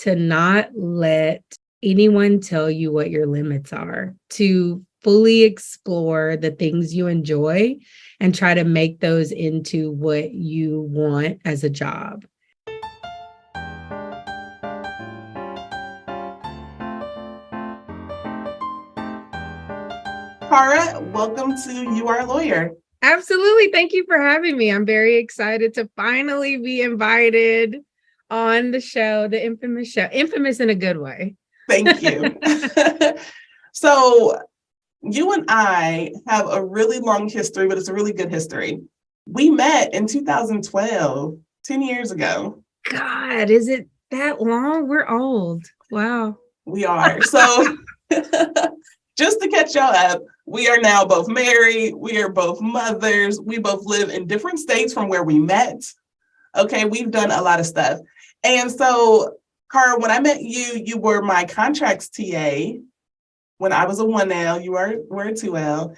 to not let anyone tell you what your limits are, to fully explore the things you enjoy and try to make those into what you want as a job. Cara, welcome to You Are a Lawyer. Absolutely. Thank you for having me. I'm very excited to finally be invited on the show, the infamous show, infamous in a good way. Thank you. So you and I have a really long history, but it's a really good history. We met in 2012, 10 years ago. God, is it that long? We're old. Wow. We are. So just to catch y'all up, we are now both married. We are both mothers. We both live in different states from where we met. Okay, we've done a lot of stuff. And so, Cara, when I met you, you were my contracts TA. When I was a 1L, you were a 2L.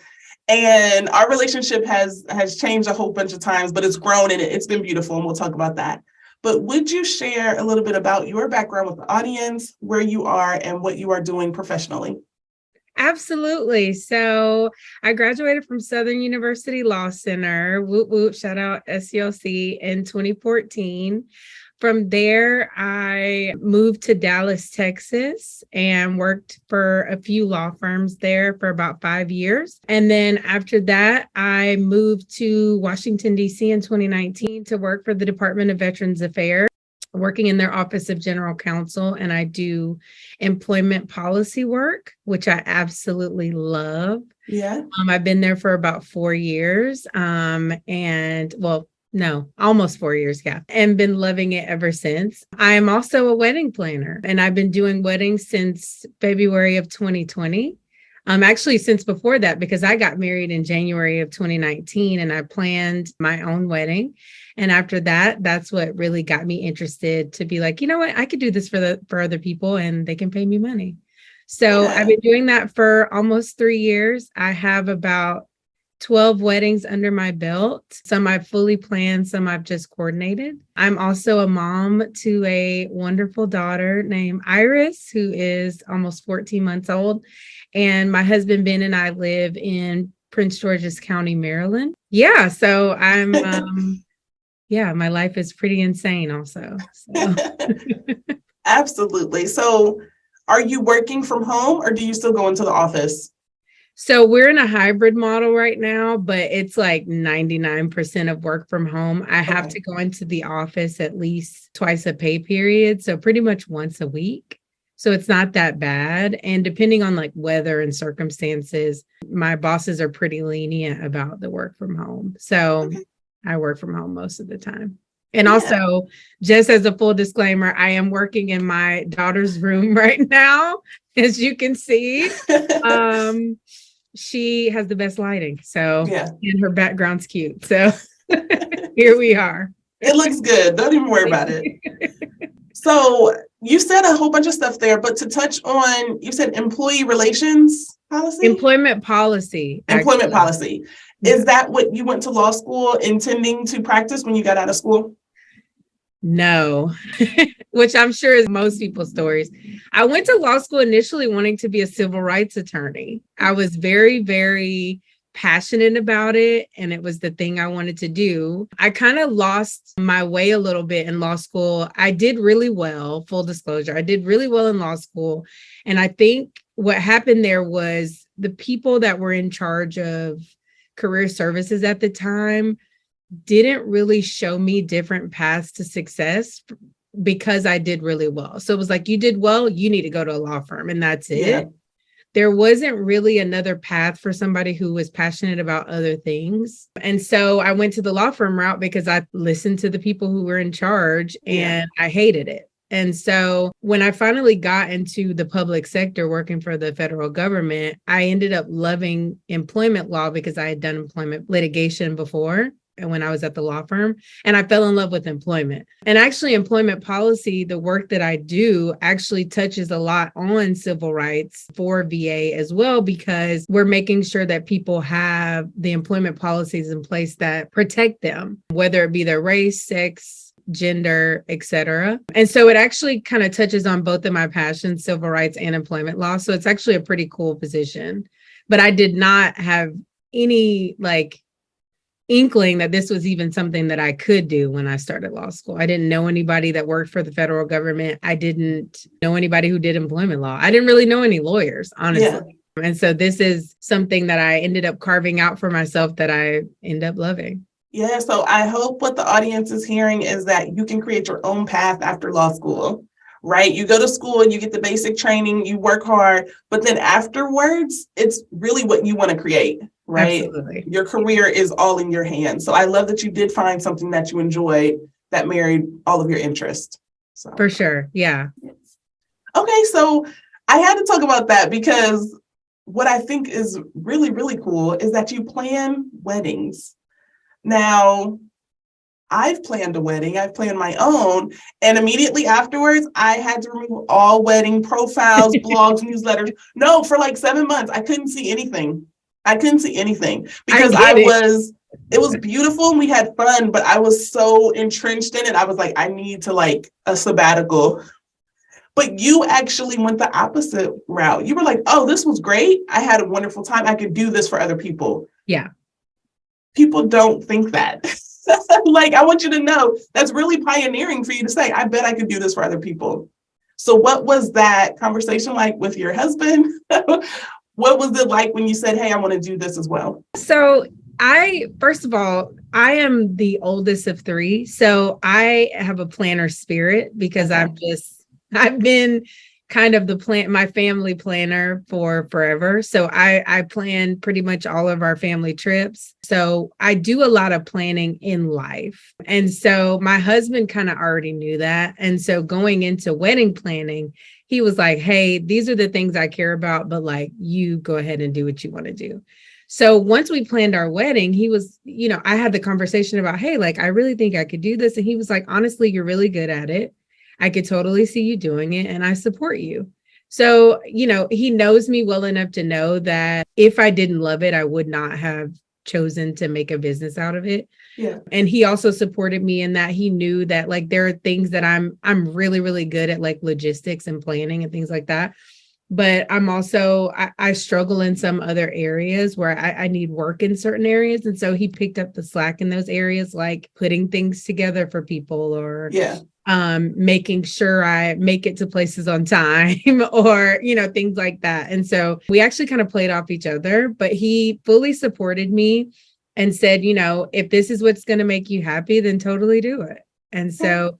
And our relationship has changed a whole bunch of times, but it's grown and it's been beautiful, and we'll talk about that. But would you share a little bit about your background with the audience, where you are, and what you are doing professionally? Absolutely. So I graduated from Southern University Law Center, whoop, whoop, shout out SCLC, in 2014. From there, I moved to Dallas, Texas, and worked for a few law firms there for about 5 years. And then after that, I moved to Washington, D.C. in 2019 to work for the Department of Veterans Affairs, working in their Office of General Counsel, and I do employment policy work, which I absolutely love. Yeah. I've been there for about 4 years, almost 4 years, yeah, and been loving it ever since. I am also a wedding planner, and I've been doing weddings since February of 2020. Actually, since before that, because I got married in January of 2019 and I planned my own wedding. And after that, that's what really got me interested to be like, you know what, I could do this for other people and they can pay me money. So yeah. I've been doing that for almost 3 years. I have about 12 weddings under my belt. Some I've fully planned, some I've just coordinated. I'm also a mom to a wonderful daughter named Iris, who is almost 14 months old. And my husband, Ben, and I live in Prince George's County, Maryland. Yeah, so I'm, my life is pretty insane also. So. Absolutely. So are you working from home or do you still go into the office? So we're in a hybrid model right now, but it's like 99% of work from home. I have to go into the office at least twice a pay period. So pretty much once a week. So it's not that bad. And depending on like weather and circumstances, my bosses are pretty lenient about the work from home. So I work from home most of the time. And also, just as a full disclaimer, I am working in my daughter's room right now, as you can see. She has the best lighting. So, and her background's cute. So here we are. It looks good. Don't even worry about it. So you said a whole bunch of stuff there, but to touch on, you said employee relations policy? Employment policy. Employment policy. Is that what you went to law school intending to practice when you got out of school? No, which I'm sure is most people's stories. I went to law school initially wanting to be a civil rights attorney. I was very, very passionate about it, and it was the thing I wanted to do. I kind of lost my way a little bit in law school. I did really well, full disclosure. I did really well in law school. And I think what happened there was the people that were in charge of career services at the time didn't really show me different paths to success because I did really well. So it was like, you did well, you need to go to a law firm, and that's it. Yeah. There wasn't really another path for somebody who was passionate about other things. And so I went to the law firm route because I listened to the people who were in charge and I hated it. And so when I finally got into the public sector working for the federal government, I ended up loving employment law because I had done employment litigation before. And when I was at the law firm, and I fell in love with employment. And actually employment policy, the work that I do actually touches a lot on civil rights for VA as well, because we're making sure that people have the employment policies in place that protect them, whether it be their race, sex, gender, etc. And so it actually kind of touches on both of my passions, civil rights and employment law. So it's actually a pretty cool position. But I did not have any like inkling that this was even something that I could do when I started law school. I didn't know anybody that worked for the federal government. I didn't know anybody who did employment law. I didn't really know any lawyers, honestly. Yeah. And so this is something that I ended up carving out for myself that I end up loving. Yeah, so I hope what the audience is hearing is that you can create your own path after law school, right? You go to school and you get the basic training, you work hard, but then afterwards, it's really what you want to create, right? Absolutely. Your career is all in your hands. So I love that you did find something that you enjoyed that married all of your interests. So. For sure, yeah. Okay, so I had to talk about that because what I think is really, really cool is that you plan weddings. Now, I've planned a wedding, I've planned my own, and immediately afterwards, I had to remove all wedding profiles, blogs, newsletters. No, for like 7 months, I couldn't see anything. Because it was beautiful and we had fun, but I was so entrenched in it. I was like, I need to like a sabbatical. But you actually went the opposite route. You were like, oh, this was great. I had a wonderful time. I could do this for other people. Yeah. People don't think that. Like, I want you to know that's really pioneering for you to say, I bet I could do this for other people. So what was that conversation like with your husband? What was it like when you said, hey, I want to do this as well? So first of all, I am the oldest of three. So I have a planner spirit because I've been kind of my family planner for forever. So I plan pretty much all of our family trips. So I do a lot of planning in life. And so my husband kind of already knew that. And so going into wedding planning, he was like, hey, these are the things I care about, but like, you go ahead and do what you want to do. So once we planned our wedding, he was, I had the conversation about, hey, like, I really think I could do this. And he was like, honestly, you're really good at it. I could totally see you doing it and I support you. So, he knows me well enough to know that if I didn't love it, I would not have chosen to make a business out of it. Yeah. And he also supported me in that he knew that like there are things that I'm really, really good at, like logistics and planning and things like that. But I'm also, I struggle in some other areas where I need work in certain areas. And so he picked up the slack in those areas, like putting things together for people or making sure I make it to places on time or, things like that. And so we actually kind of played off each other, but he fully supported me and said, if this is what's going to make you happy, then totally do it. And so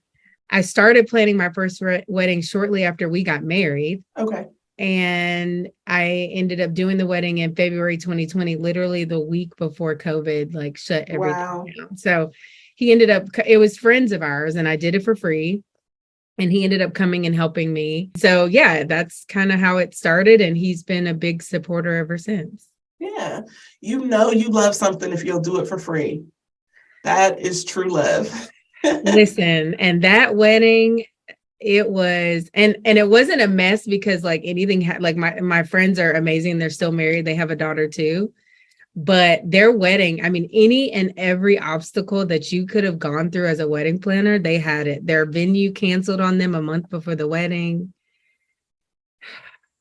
I started planning my first wedding shortly after we got married. Okay. And I ended up doing the wedding in February 2020, literally the week before COVID, like shut everything down. So it was friends of ours and I did it for free. And he ended up coming and helping me. So yeah, that's kind of how it started. And he's been a big supporter ever since. Yeah. You love something if you'll do it for free. That is true love. Listen, and that wedding, it was, and it wasn't a mess because like anything, like my friends are amazing. They're still married. They have a daughter too. But their wedding, I mean, any and every obstacle that you could have gone through as a wedding planner, they had it. Their venue canceled on them a month before the wedding.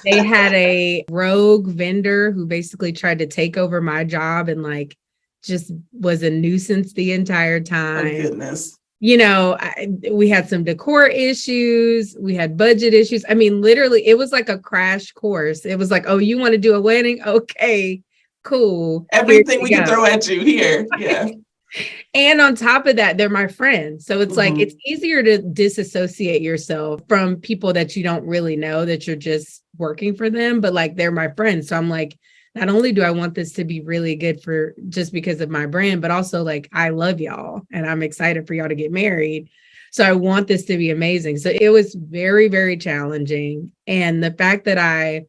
They had a rogue vendor who basically tried to take over my job and like just was a nuisance the entire time. Oh, goodness. We had some decor issues. We had budget issues. I mean, literally, it was like a crash course. It was like, oh, you want to do a wedding? Okay, cool. Everything we can throw at you here. Yeah. And on top of that, they're my friends. So it's like, it's easier to disassociate yourself from people that you don't really know, that you're just working for them, but like, they're my friends. So I'm like, not only do I want this to be really good for just because of my brand, but also like, I love y'all and I'm excited for y'all to get married. So I want this to be amazing. So it was very, very challenging. And the fact that I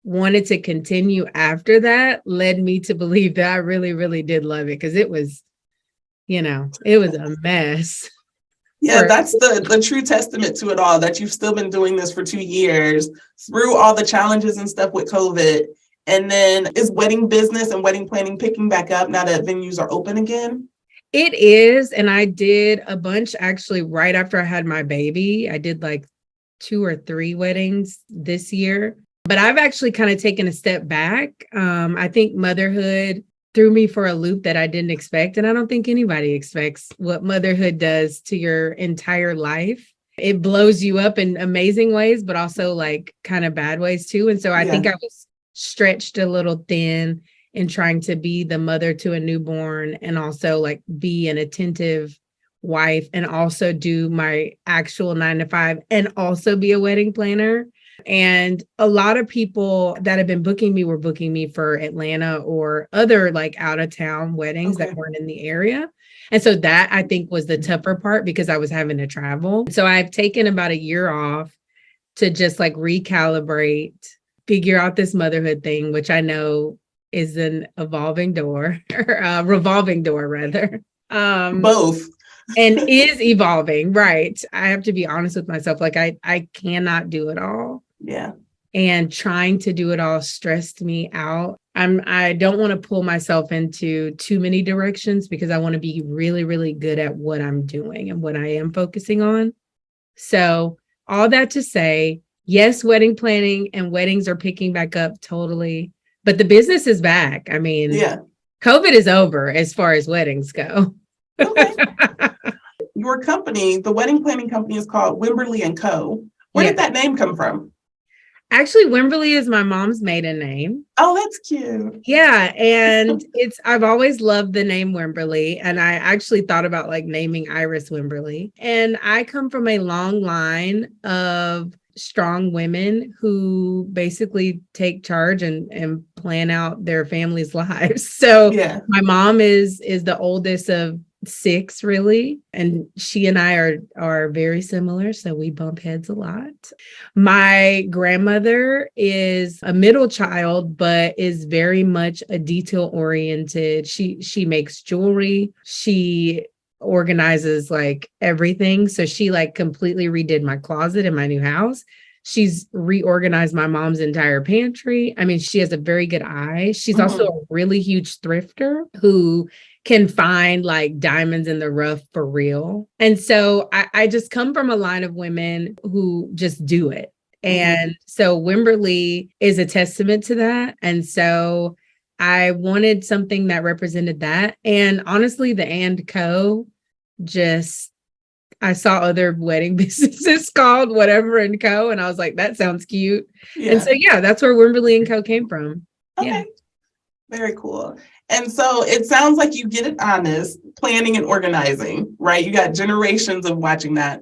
wanted to continue after that led me to believe that I really, really did love it. Cause it was, it was a mess. Yeah, that's the true testament to it all, that you've still been doing this for 2 years through all the challenges and stuff with COVID. And then is wedding business and wedding planning picking back up now that venues are open again? It is. And I did a bunch actually right after I had my baby. I did like 2 or 3 weddings this year, but I've actually kind of taken a step back. I think motherhood threw me for a loop that I didn't expect. And I don't think anybody expects what motherhood does to your entire life. It blows you up in amazing ways, but also like kind of bad ways too. And so I think I was stretched a little thin in trying to be the mother to a newborn and also like be an attentive wife and also do my actual 9 to 5 and also be a wedding planner. And a lot of people that have been booking me were booking me for Atlanta or other like out of town weddings that weren't in the area. And so that I think was the tougher part because I was having to travel. So I've taken about a year off to just like recalibrate, figure out this motherhood thing, which I know is an evolving door or revolving door rather. Both. And is evolving, right? I have to be honest with myself. Like I cannot do it all. Yeah. And trying to do it all stressed me out. I don't want to pull myself into too many directions because I want to be really, really good at what I'm doing and what I am focusing on. So all that to say, yes, wedding planning and weddings are picking back up totally, but the business is back. I mean, COVID is over as far as weddings go. Okay. Your company, the wedding planning company, is called Wimberly Co. Where did that name come from? Actually, Wimberly is my mom's maiden name. Oh, that's cute. Yeah. And I've always loved the name Wimberly. And I actually thought about like naming Iris Wimberly. And I come from a long line of strong women who basically take charge and plan out their family's lives. So my mom is the oldest of 6 really, and she and I are very similar, so we bump heads a lot. My grandmother is a middle child but is very much a detail oriented. She makes jewelry, she organizes like everything, so she like completely redid my closet in my new house. She's reorganized my mom's entire pantry. I mean, she has a very good eye. She's also a really huge thrifter who can find like diamonds in the rough for real. And so I just come from a line of women who just do it. And so Wimberly is a testament to that. And so I wanted something that represented that. And honestly, the and co just, I saw other wedding businesses called whatever and co. And I was like, that sounds cute. And so, that's where Wimberly and Co came from. Okay. Very cool. And so it sounds like you get it honest, planning and organizing, right? You got generations of watching that.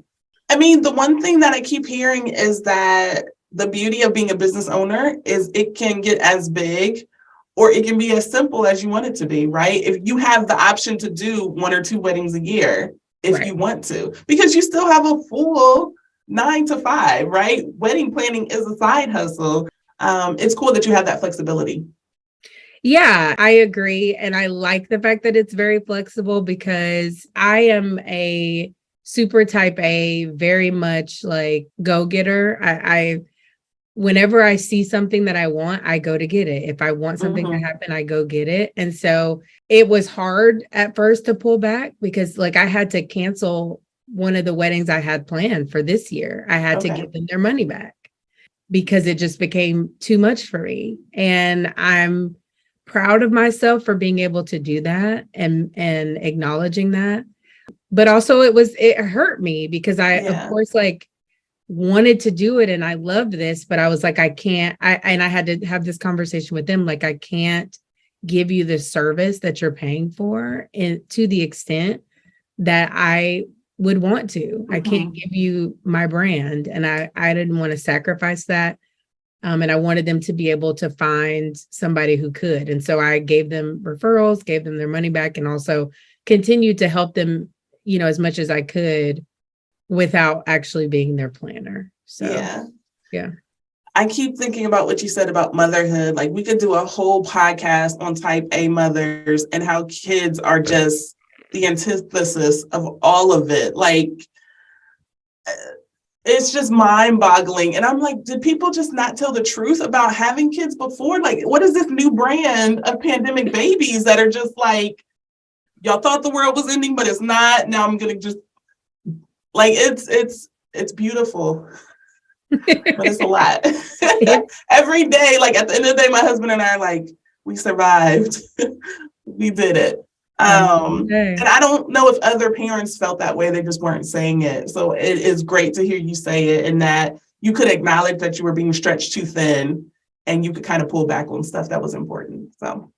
I mean, the one thing that I keep hearing is that the beauty of being a business owner is it can get as big or it can be as simple as you want it to be, right? If you have the option to do 1 or 2 weddings a year, if you want to, because you still have a full 9 to 5, right? Wedding planning is a side hustle. It's cool that you have that flexibility. Yeah, I agree. And I like the fact that it's very flexible because I am a super type A, very much like go-getter. I whenever I see something that I want, I go to get it. If I want something to happen, I go get it. And so it was hard at first to pull back because like I had to cancel one of the weddings I had planned for this year. I had to give them their money back because it just became too much for me. And I'm proud of myself for being able to do that and acknowledging that. But also it hurt me because I, of course, like wanted to do it and I loved this, but I was like, I can't, and I had to have this conversation with them. Like, I can't give you the service that you're paying for and to the extent that I would want to. I can't give you my brand. And I didn't want to sacrifice that. And I wanted them to be able to find somebody who could. And so I gave them referrals, gave them their money back, and also continued to help them, you know, as much as I could without actually being their planner. So, yeah. I keep thinking about what you said about motherhood. Like, we could do a whole podcast on type A mothers and how kids are just the antithesis of all of it. Like, it's just mind-boggling. And I'm like, did people just not tell the truth about having kids before? Like, what is this new brand of pandemic babies that are just like y'all thought the world was ending, but it's not. Now I'm gonna just like it's beautiful, but it's a lot. Every day, like at the end of the day, my husband and I are like, we survived. We did it. And I don't know if other parents felt that way. They just weren't saying it. So it is great to hear you say it, and that you could acknowledge that you were being stretched too thin and you could kind of pull back on stuff that was important. So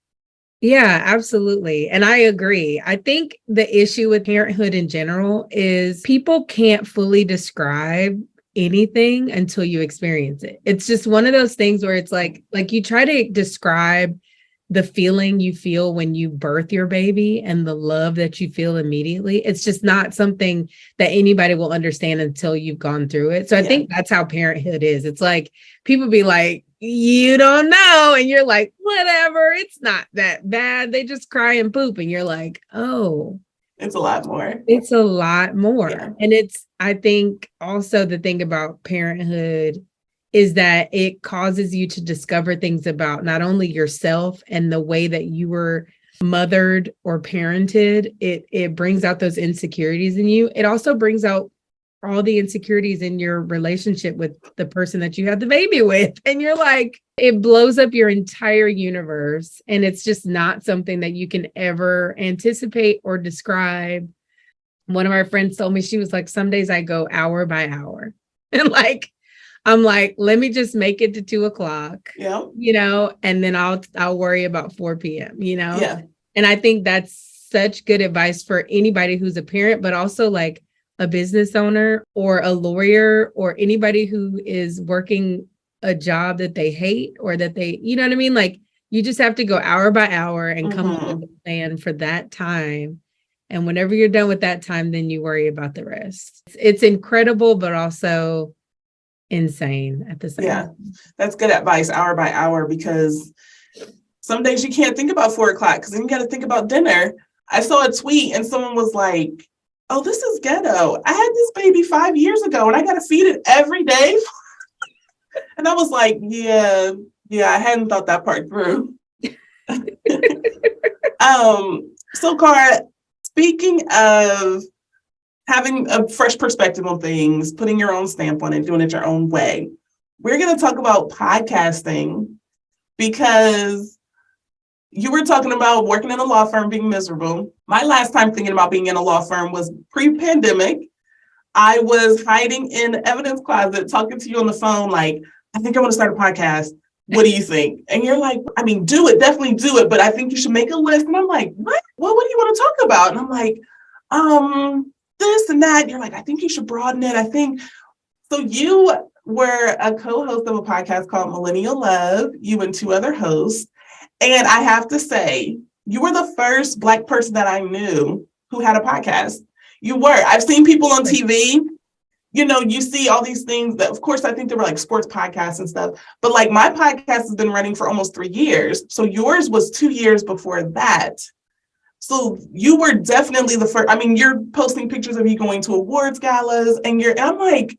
yeah, absolutely. And I agree. I think the issue with parenthood in general is people can't fully describe anything until you experience it. It's just one of those things where it's like you try to describe the feeling you feel when you birth your baby and the love that you feel immediately. It's just not something that anybody will understand until you've gone through it. So I think that's how parenthood is. It's like people be like, you don't know. And you're like, whatever, it's not that bad. They just cry and poop. And you're like, oh, it's a lot more. It's a lot more. Yeah. And I think also the thing about parenthood is that it causes you to discover things about not only yourself and the way that you were mothered or parented. It brings out those insecurities in you. It also brings out all the insecurities in your relationship with the person that you had the baby with. And you're like, it blows up your entire universe. And it's just not something that you can ever anticipate or describe. One of our friends told me, she was like, some days I go hour by hour. And I'm like, let me just make it to 2:00, and then I'll worry about 4 p.m., Yeah. And I think that's such good advice for anybody who's a parent, but also like a business owner or a lawyer or anybody who is working a job that they hate or that they, you know what I mean? Like you just have to go hour by hour and come up with a plan for that time. And whenever you're done with that time, then you worry about the rest. It's incredible, but also insane at the same time. That's good advice, hour by hour, because some days you can't think about 4:00 because then you got to think about dinner. I saw a tweet and someone was like, oh, this is ghetto. I had this baby 5 years ago and I got to feed it every day. And I was like, yeah, I hadn't thought that part through. So Cara, speaking of having a fresh perspective on things, putting your own stamp on it, doing it your own way, we're going to talk about podcasting, because you were talking about working in a law firm, being miserable. My last time thinking about being in a law firm was pre-pandemic. I was hiding in the evidence closet, talking to you on the phone, like, I think I want to start a podcast. What do you think? And you're like, I mean, do it, definitely do it. But I think you should make a list. And I'm like, what? Well, what do you want to talk about? And I'm like, this and that. And you're like, I think you should broaden it. I think. So you were a co-host of a podcast called Millennial Lov3, you and 2 other hosts. And I have to say, you were the first Black person that I knew who had a podcast. You were. I've seen people on TV. You see all these things that, of course, I think they were like sports podcasts and stuff. But like my podcast has been running for almost 3 years. So yours was 2 years before that. So you were definitely the first. I mean, you're posting pictures of you going to awards galas and I'm like,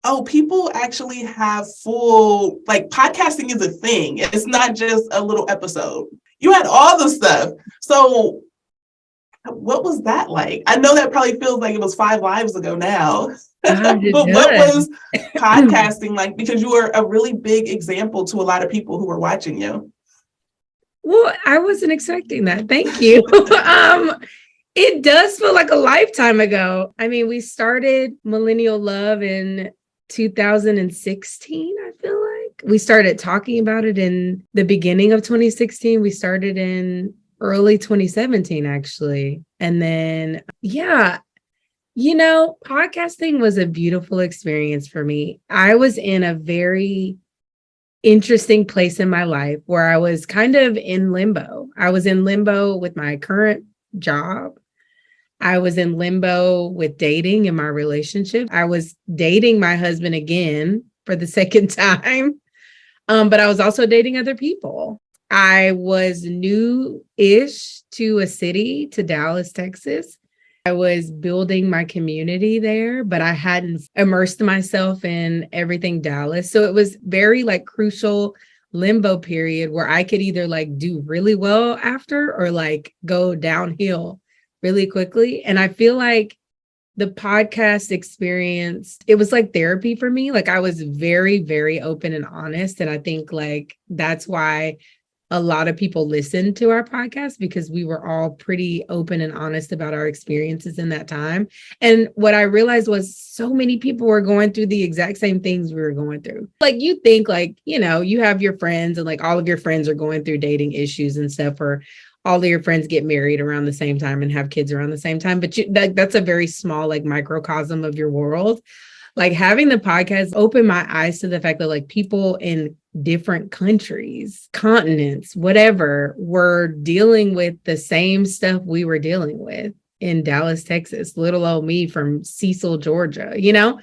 oh, people actually have full, like podcasting is a thing. It's not just a little episode. You had all the stuff. So what was that like? I know that probably feels like it was 5 lives ago now. But what was podcasting like? Because you were a really big example to a lot of people who were watching you. Well, I wasn't expecting that. Thank you. It does feel like a lifetime ago. I mean, we started Millennial Lov3 in 2016, I feel like. We started talking about it in the beginning of 2016. We started in early 2017, actually. And then, podcasting was a beautiful experience for me. I was in a very interesting place in my life where I was kind of in limbo. I was in limbo with my current job. I was in limbo with dating in my relationship. I was dating my husband again for the second time, but I was also dating other people. I was new-ish to a city, to Dallas, Texas. I was building my community there, but I hadn't immersed myself in everything Dallas. So it was very crucial limbo period where I could either like do really well after or like go downhill really quickly. And I feel like the podcast experience, it was like therapy for me. Like I was very, very open and honest. And I think like that's why a lot of people listened to our podcast, because we were all pretty open and honest about our experiences in that time. And what I realized was so many people were going through the exact same things we were going through. Like you think like, you know, you have your friends and like all of your friends are going through dating issues and stuff, or all of your friends get married around the same time and have kids around the same time. But that's a very small like microcosm of your world. Like having the podcast opened my eyes to the fact that like people in different countries, continents, whatever, were dealing with the same stuff we were dealing with in Dallas, Texas, little old me from Cecil, Georgia, you know?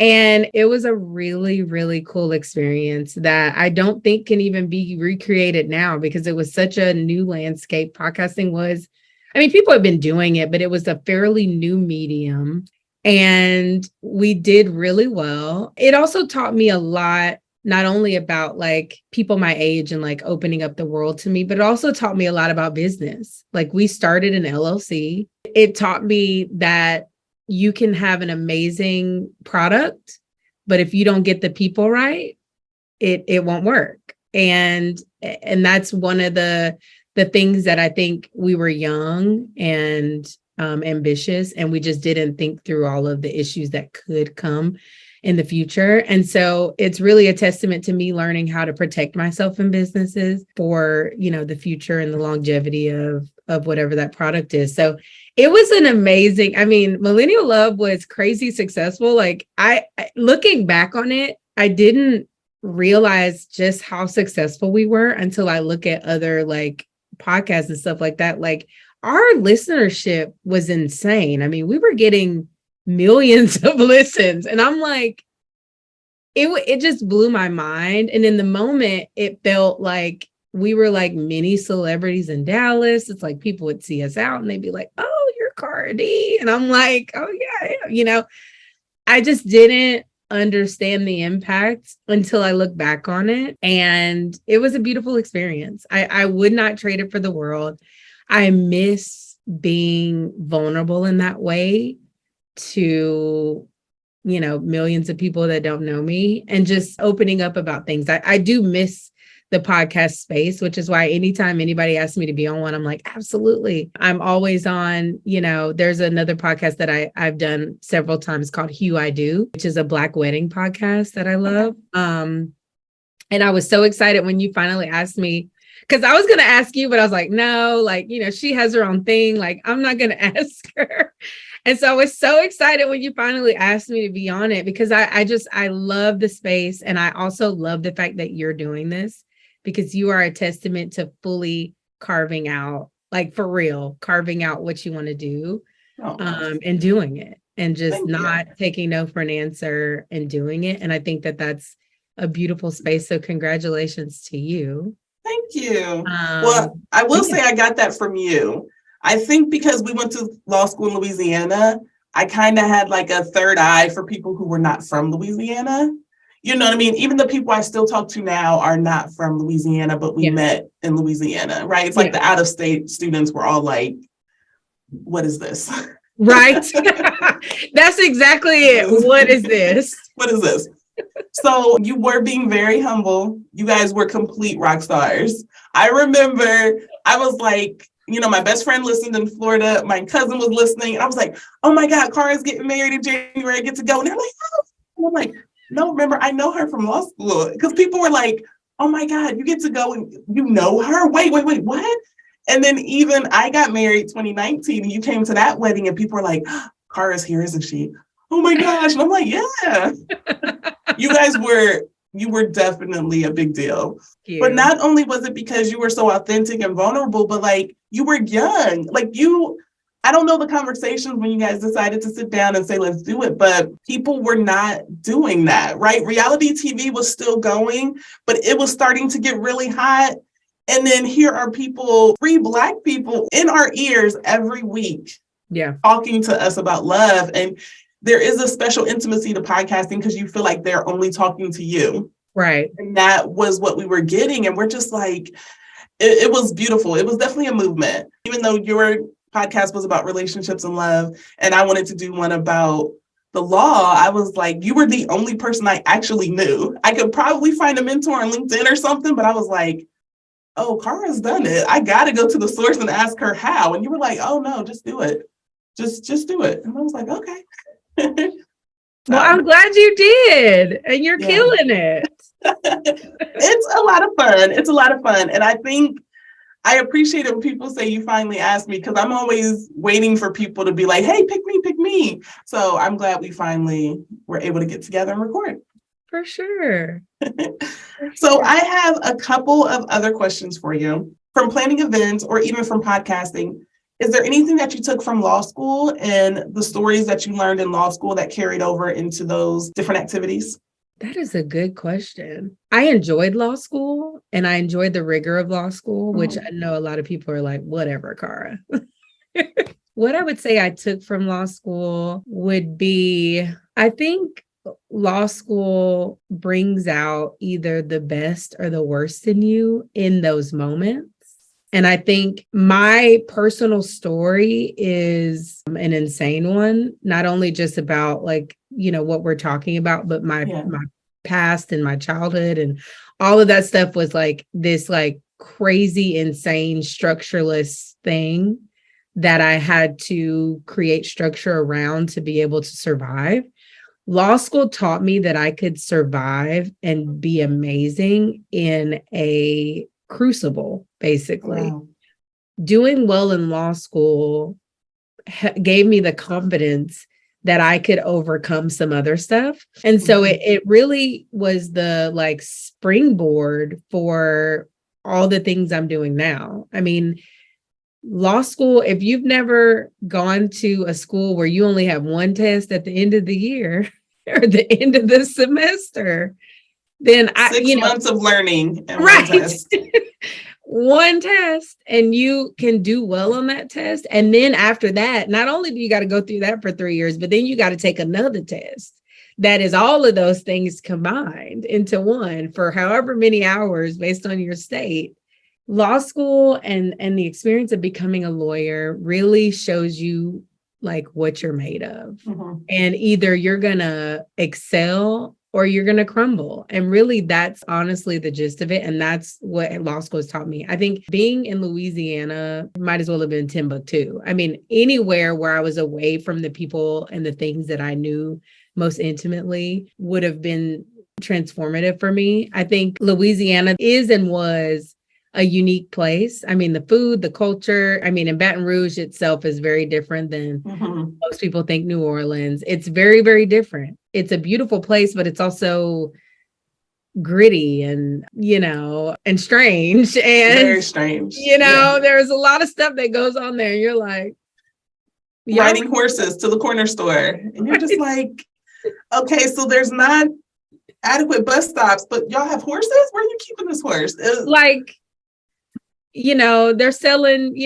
And it was a really, really cool experience that I don't think can even be recreated now, because it was such a new landscape. Podcasting was, I mean, people have been doing it, but it was a fairly new medium. And we did really well. It also taught me a lot, not only about like people my age and like opening up the world to me, but it also taught me a lot about business. Like we started an LLC. It taught me that you can have an amazing product, but if you don't get the people right, it won't work. And that's one of the things that I think we were young and ambitious, and we just didn't think through all of the issues that could come in the future. And so it's really a testament to me learning how to protect myself in businesses for, you know, the future and the longevity of whatever that product is. So it was an amazing, I mean, Millennial Lov was crazy successful. Like I looking back on it, I didn't realize just how successful we were until I look at other like podcasts and stuff like that. Like our listenership was insane. I mean, we were getting millions of listens, and I'm like, it just blew my mind. And in the moment, it felt like we were like mini celebrities in Dallas. It's like people would see us out and they'd be like, "Oh, you're Cara D," and I'm like, "Oh yeah, yeah." You know, I just didn't understand the impact until I look back on it, and it was a beautiful experience. I would not trade it for the world. I miss being vulnerable in that way to, you know, millions of people that don't know me, and just opening up about things. I do miss the podcast space, which is why anytime anybody asks me to be on one, I'm like, absolutely. I'm always on. You know, there's another podcast that I've done several times called Hue I Do, which is a Black wedding podcast that I love. And I was so excited when you finally asked me, because I was going to ask you, but I was like, no, like, you know, she has her own thing. Like, I'm not going to ask her. And so I was so excited when you finally asked me to be on it, because I love the space. And I also love the fact that you're doing this, because you are a testament to fully carving out, like for real, carving out what you want to do, and doing it, and just not taking no for an answer and doing it. And I think that that's a beautiful space. So congratulations to you. Thank you. Well, I will say I got that from you. I think because we went to law school in Louisiana, I kind of had like a third eye for people who were not from Louisiana. You know what I mean? Even the people I still talk to now are not from Louisiana, but we met in Louisiana, right? It's like the out-of-state students were all like, what is this? Right. That's exactly it. What is this? What is this? So you were being very humble. You guys were complete rock stars. I remember I was like, you know, my best friend listened in Florida. My cousin was listening. And I was like, oh my God, Cara's getting married in January. I get to go. And they're like, oh. And I'm like, no, remember, I know her from law school. Because people were like, oh my God, you get to go and you know her? Wait, what? And then even I got married 2019 and you came to that wedding and people were like, Cara's here, isn't she? Oh my gosh. And I'm like, yeah. You were definitely a big deal. But not only was it because you were so authentic and vulnerable, but like you were young. Like I don't know the conversations when you guys decided to sit down and say, let's do it, but people were not doing that, right? Reality TV was still going, but it was starting to get really hot. And then here are people, 3 Black people in our ears every week, talking to us about love. And there is a special intimacy to podcasting because you feel like they're only talking to you. Right. And that was what we were getting. And we're just like, it was beautiful. It was definitely a movement. Even though your podcast was about relationships and love, and I wanted to do one about the law, I was like, you were the only person I actually knew. I could probably find a mentor on LinkedIn or something, but I was like, oh, Cara's done it. I got to go to the source and ask her how. And you were like, oh no, just do it. Just do it. And I was like, okay. Well, I'm glad you did. And you're killing it. It's a lot of fun. It's a lot of fun. And I think I appreciate it when people say you finally asked me, because I'm always waiting for people to be like, hey, pick me, pick me. So I'm glad we finally were able to get together and record. For sure. So I have a couple of other questions for you. From planning events or even from podcasting, is there anything that you took from law school and the stories that you learned in law school that carried over into those different activities? That is a good question. I enjoyed law school and I enjoyed the rigor of law school, which I know a lot of people are like, whatever, Cara. What I would say I took from law school would be, I think law school brings out either the best or the worst in you in those moments. And I think my personal story is an insane one, not only just about like, what we're talking about, but my past and my childhood and all of that stuff was like this like crazy, insane, structureless thing that I had to create structure around to be able to survive. Law school taught me that I could survive and be amazing in a crucible, basically. Wow. Doing well in law school gave me the confidence that I could overcome some other stuff. And so it really was the like springboard for all the things I'm doing now. I mean, law school, if you've never gone to a school where you only have one test at the end of the year or the end of the semester, then 6 months of learning. And right. One test and you can do well on that test. And then after that, not only do you got to go through that for 3 years, but then you got to take another test that is all of those things combined into one for however many hours based on your state. Law school and the experience of becoming a lawyer really shows you like what you're made of. And either you're going to excel or you're going to crumble. And really, that's honestly the gist of it. And that's what law school has taught me. I think being in Louisiana might as well have been Timbuktu. I mean, anywhere where I was away from the people and the things that I knew most intimately would have been transformative for me. I think Louisiana is and was a unique place. I mean, the food, the culture, I mean, in Baton Rouge itself is very different than most people think New Orleans. It's very, very different. It's a beautiful place, but it's also gritty and, and strange. And very strange. There's a lot of stuff that goes on there. And you're like, riding horses to the corner store. And you're just like, okay, so there's not adequate bus stops, but y'all have horses? Where are you keeping this horse? They're selling,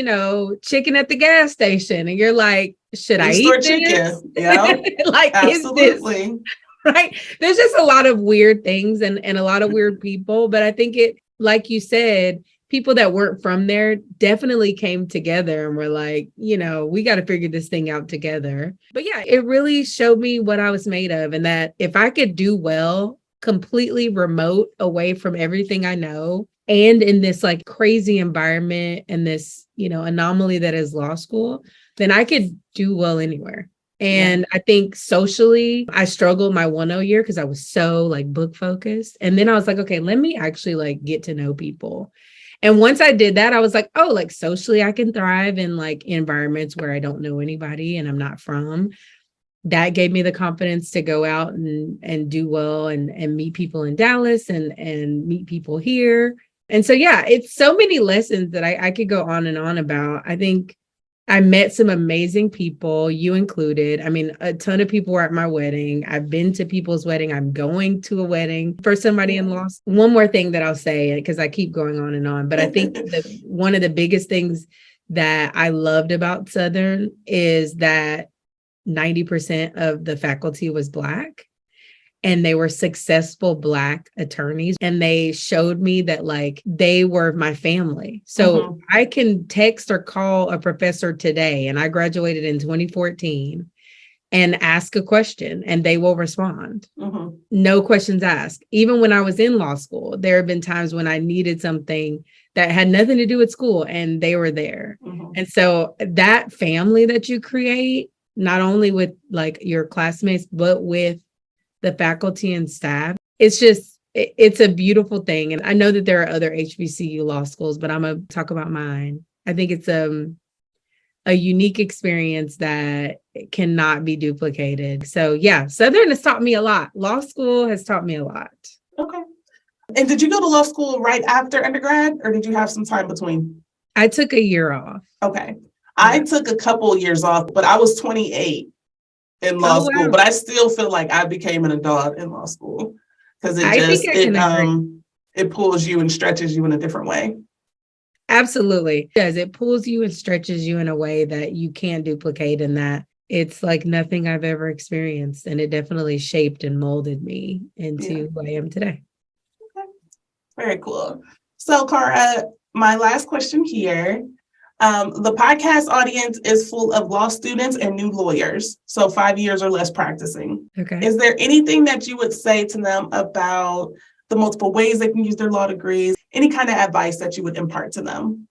chicken at the gas station. And you're like, should I eat this? Chicken. Yeah. Like, absolutely. Is this, right? There's just a lot of weird things and a lot of weird people. But I think it, like you said, people that weren't from there definitely came together and were like, we got to figure this thing out together. But yeah, it really showed me what I was made of and that if I could do well, completely remote away from everything I know, and in this like crazy environment and this, anomaly that is law school, then I could do well anywhere. And I think socially, I struggled my 1.0 year because I was so like book focused. And then I was like, okay, let me actually like get to know people. And once I did that, I was like, oh, like socially, I can thrive in like environments where I don't know anybody and I'm not from. That gave me the confidence to go out and do well and meet people in Dallas and meet people here. And so, yeah, it's so many lessons that I could go on and on about. I think I met some amazing people, you included. I mean, a ton of people were at my wedding. I've been to people's wedding. I'm going to a wedding for somebody in law. One more thing that I'll say, because I keep going on and on, but I think one of the biggest things that I loved about Southern is that 90% of the faculty was Black. and they were successful Black attorneys. And they showed me that like they were my family. So I can text or call a professor today, and I graduated in 2014, and ask a question and they will respond. No questions asked. Even when I was in law school, there have been times when I needed something that had nothing to do with school and they were there. And so that family that you create, not only with like your classmates, but with the faculty and staff, it's a beautiful thing. And I know that there are other HBCU law schools, but I'm going to talk about mine. I think it's a unique experience that cannot be duplicated. So yeah, Southern has taught me a lot. Law school has taught me a lot. Okay. And did you go to law school right after undergrad, or did you have some time between? I took a year off. Okay. I took a couple years off, but I was 28 in law school, but I still feel like I became an adult in law school because it pulls you and stretches you in a different way. Absolutely. Because it pulls you and stretches you in a way that you can't duplicate, and that it's like nothing I've ever experienced. And it definitely shaped and molded me into who I am today. Okay. Very cool. So, Cara, my last question here. The podcast audience is full of law students and new lawyers, so 5 years or less practicing. Okay. Is there anything that you would say to them about the multiple ways they can use their law degrees? Any kind of advice that you would impart to them?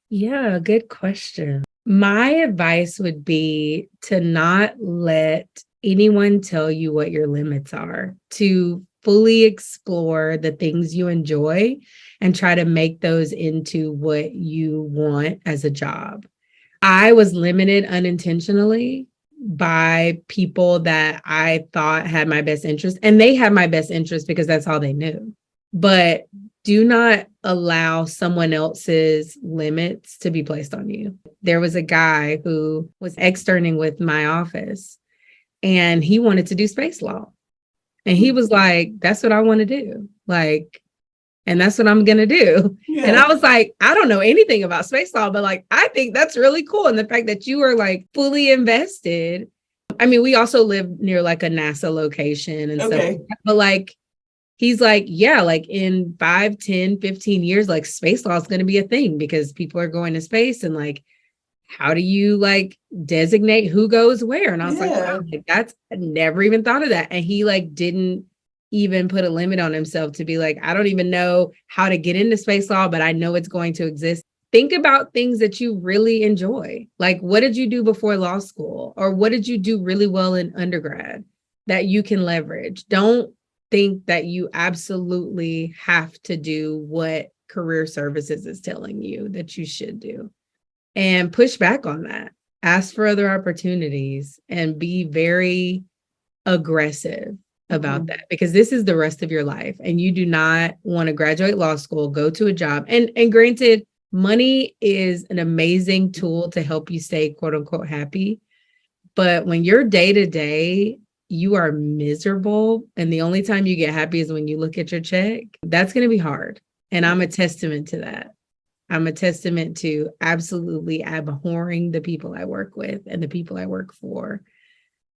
Yeah, good question. My advice would be to not let anyone tell you what your limits are, to fully explore the things you enjoy and try to make those into what you want as a job. I was limited unintentionally by people that I thought had my best interest, and they had my best interest because that's all they knew. But do not allow someone else's limits to be placed on you. There was a guy who was externing with my office, and he wanted to do space law. And he was like, that's what I want to do. Like, and that's what I'm going to do. Yeah. And I was like, I don't know anything about space law, but like, I think that's really cool. And the fact that you are like fully invested. I mean, we also live near like a NASA location and stuff, but like, he's like, yeah, like in 5, 10, 15 years, like space law is going to be a thing because people are going to space, and like, how do you like designate who goes where? And I was like, wow, that's, I never even thought of that. And he like didn't even put a limit on himself to be like, I don't even know how to get into space law, but I know it's going to exist. Think about things that you really enjoy. Like, what did you do before law school? Or what did you do really well in undergrad that you can leverage? Don't think that you absolutely have to do what career services is telling you that you should do, and push back on that. Ask for other opportunities and be very aggressive about that, because this is the rest of your life and you do not want to graduate law school, go to a job. And granted, money is an amazing tool to help you stay quote unquote happy. But when you're day to day, you are miserable, and the only time you get happy is when you look at your check, that's going to be hard. And I'm a testament to that. I'm a testament to absolutely abhorring the people I work with and the people I work for,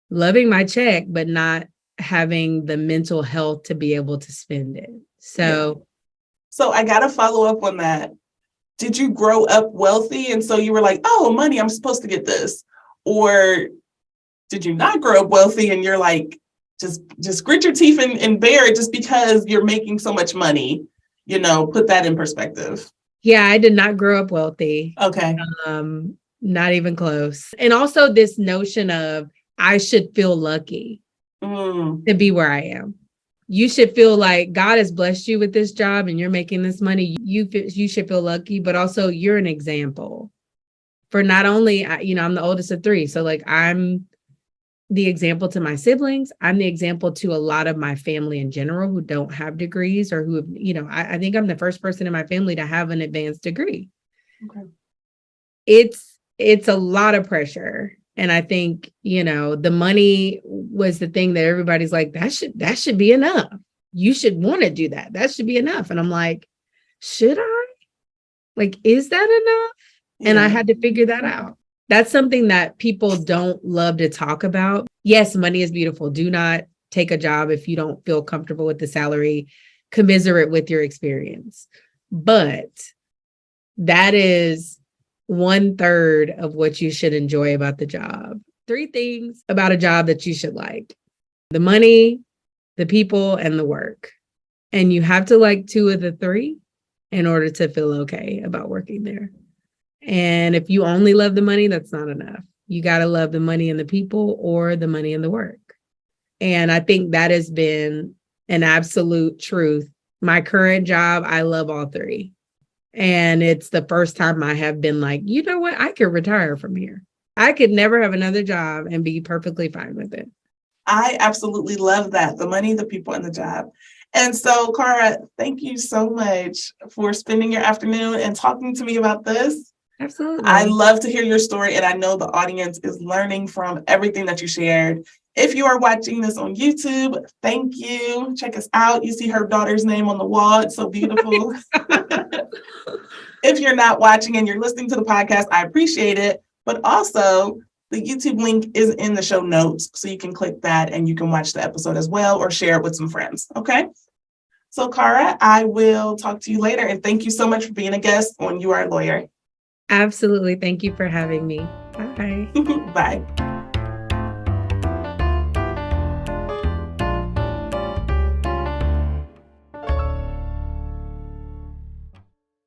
loving my check, but not having the mental health to be able to spend it. So I got to follow up on that. Did you grow up wealthy? And so you were like, oh, money, I'm supposed to get this. Or did you not grow up wealthy and you're like, just grit your teeth and bear it just because you're making so much money? You know, put that in perspective. Yeah, I did not grow up wealthy. Okay. Not even close. And also this notion of I should feel lucky to be where I am. You should feel like God has blessed you with this job and you're making this money. You should feel lucky, but also you're an example for not only, I'm the oldest of 3. So like I'm the example to my siblings. I'm the example to a lot of my family in general who don't have degrees or who have, I think I'm the first person in my family to have an advanced degree. Okay. It's a lot of pressure. And I think, the money was the thing that everybody's like, that should be enough. You should want to do that. That should be enough. And I'm like, should I? Like, is that enough? Yeah. And I had to figure that out. That's something that people don't love to talk about. Yes, money is beautiful. Do not take a job if you don't feel comfortable with the salary, commiserate with your experience. But that is 1/3 of what you should enjoy about the job. 3 things about a job that you should like: the money, the people, and the work. And you have to like 2 of the 3 in order to feel okay about working there. And if you only love the money, that's not enough. You got to love the money and the people, or the money and the work. And I think that has been an absolute truth. My current job, I love all 3. And it's the first time I have been like, you know what? I could retire from here. I could never have another job and be perfectly fine with it. I absolutely love that. The money, the people, and the job. And so, Cara, thank you so much for spending your afternoon and talking to me about this. Absolutely. I love to hear your story, and I know the audience is learning from everything that you shared. If you are watching this on YouTube, thank you. Check us out. You see her daughter's name on the wall. It's so beautiful. If you're not watching and you're listening to the podcast, I appreciate it. But also, the YouTube link is in the show notes, so you can click that and you can watch the episode as well, or share it with some friends. Okay? So, Cara, I will talk to you later. And thank you so much for being a guest on You Are a Lawyer. Absolutely. Thank you for having me. Bye. Bye.